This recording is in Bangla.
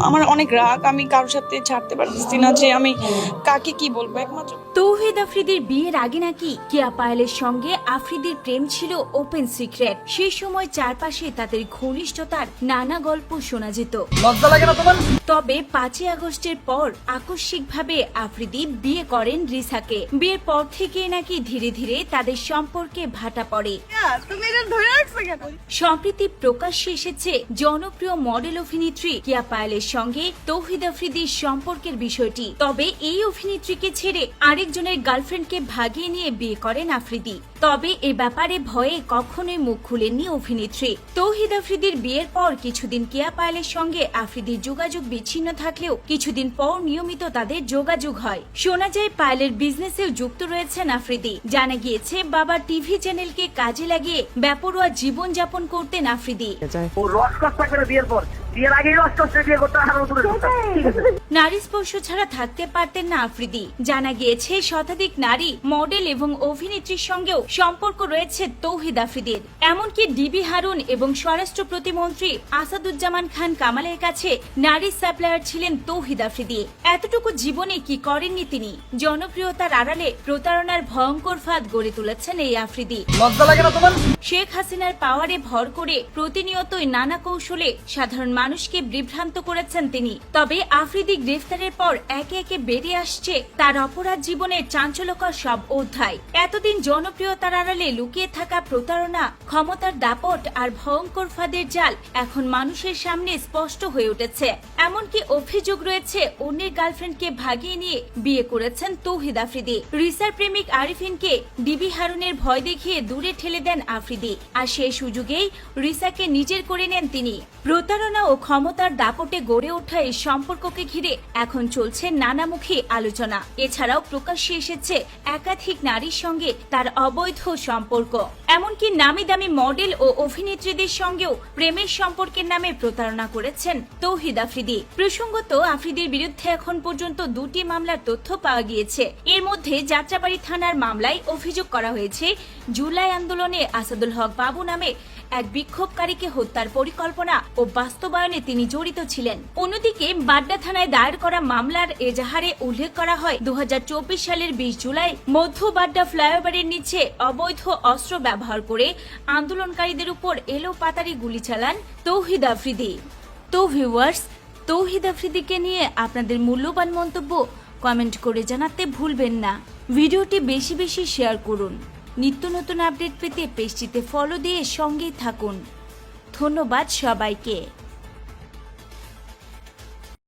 আমার অনেক রাগ, আমি কারোর সাথে ছাড়তে পারতেছি না যে আমি কাকে কি বলবো। একমাত্র তৌহিদ আফ্রিদির বিয়ের আগে নাকি কেয়া পায়েলের সঙ্গে আফ্রিদির প্রেম ছিল ওপেন সিক্রেট। সেই সময় চারপাশে তাদের ঘনিষ্ঠতার নানা গল্প শোনা যেত। লজ্জা লাগে না তোমার? তবে 5ই আগস্টের পর আকস্মিকভাবে আফ্রিদি বিয়ে করেন রিসাকে। বিয়ের পর থেকে নাকি ধীরে ধীরে তাদের সম্পর্কে ভাটা পড়ে। তুমি এটা ধরে রাখছো কেন? সম্প্রতি প্রকাশ্যে এসেছে জনপ্রিয় মডেল অভিনেত্রী কেয়া পায়েলের সঙ্গে তৌহিদ আফ্রিদির সম্পর্কের বিষয়টি। তবে এই অভিনেত্রীকে ছেড়ে আরেকজনের গার্লফ্রেন্ডকে ভাগিয়ে নিয়ে বিয়ে করেন আফ্রিদি। তবে এ ব্যাপারে ভয়ে কখনোই মুখ খুলেননি অভিনেত্রী। তৌহিদ আফ্রিদির বিয়ের পর কিছুদিন কেয়া পায়েলের সঙ্গে আফ্রিদির যোগাযোগ বিচ্ছিন্ন থাকলেও কিছুদিন পর নিয়মিত তাদের যোগাযোগ হয়। শোনা যায় পায়েলের বিজনেসেও যুক্ত রয়েছেন আফ্রিদি। জানা গিয়েছে বাবার টিভি চ্যানেলকে কাজে লাগিয়ে বেপরোয়া জীবন যাপন করতেন আফ্রিদি। ও রসকস করে বিয়ের পর, বিয়ের আগেই রসকস বিয়ে করতে আরো দূরে নারী স্পর্শ ছাড়া থাকতে পারতেন না আফ্রিদি। জানা গিয়েছে শতাধিক নারী মডেল এবং অভিনেত্রীর সঙ্গেও সম্পর্ক রয়েছে তৌহিদ আফ্রিদির। এমনকি ডিবি হারুন এবং স্বরাষ্ট্র প্রতিমন্ত্রী আসাদুজ্জামান খান কামালের কাছে নারী সাপ্লায়ার ছিলেন তৌহিদ আফ্রিদি। এতটুকু জীবনে কি করেননি তিনি? জনপ্রিয়তার আড়ালে প্রতারণার ভয়ঙ্কর ফাঁদ গড়ে তুলেছেন এই আফ্রিদি। লজ্জা লাগে না তোমার? শেখ হাসিনার পাওয়ারে ভর করে প্রতিনিয়তই নানা কৌশলে সাধারণ মানুষকে বিভ্রান্ত করেছেন তিনি। তবে আফ্রিদি গ্রেফতারের পর একে একে বেরিয়ে আসছে তার অপরাধ জীবনের চাঞ্চল্যকর সব অধ্যায়। এতদিন জনপ্রিয়তার আড়ালে লুকিয়ে থাকা প্রতারণা, ক্ষমতার দাপট আর ভয়ঙ্কর ফাঁদের জাল এখন মানুষের সামনে স্পষ্ট হয়ে উঠেছে। এমনকি অভিযোগ রয়েছে অন্যের গার্লফ্রেন্ডকে ভাগিয়ে নিয়ে বিয়ে করেছেন তৌহিদ আফ্রিদি। রিসার প্রেমিক আরিফিনকে ডিবি হারুনের ভয় দেখিয়ে দূরে ঠেলে দেন আফ্রিদি, আর সেই সুযোগেই রিসাকে নিজের করে নেন তিনি। প্রতারণা ও ক্ষমতার দাপটে গড়ে ওঠা এই সম্পর্ককে ঘিরে এখন চলছে নানামুখী আলোচনা। এছাড়াও প্রকাশ্যে এসেছে একাধিক নারীর সঙ্গে তার অবৈধ সম্পর্ক। এমনকি নামি দামি মডেল ও অভিনেত্রীদের সঙ্গেও প্রেমের সম্পর্কের নামে প্রতারণা করেছেন তৌহিদ আফ্রিদি। প্রসঙ্গত আফ্রিদির বিরুদ্ধে এখন পর্যন্ত 2টি মামলার তথ্য পাওয়া গিয়েছে। এর মধ্যে যাত্রাবাড়ি থানার মামলায় অভিযোগ করা হয়েছে জুলাই আন্দোলনে আসাদুল হক বাবু নামে এক বিক্ষোভকারীকে হত্যার পরিকল্পনা ও বাস্তবায়নে তিনি জড়িত ছিলেন। অন্যদিকে বাড্ডা থানায় দায়ের করা মামলার এজাহারে উল্লেখ করা হয় 2024 সালের 20 জুলাই মধ্য বাড্ডা ফ্লাইওভারের নিচে অবৈধ অস্ত্র ব্যবহার করে আন্দোলনকারীদের উপর এলোপাতাড়ি গুলি চালান তৌহিদ আফ্রিদি। তো ভিউয়ার্স, তৌহিদ আফ্রিদিকে নিয়ে আপনাদের মূল্যবান মন্তব্য কমেন্ট করে জানাতে ভুলবেন না। ভিডিওটি বেশি বেশি শেয়ার করুন। নিত্য নতুন আপডেট পেতে পেজটিতে ফলো দিয়ে সঙ্গেই থাকুন। ধন্যবাদ সবাইকে।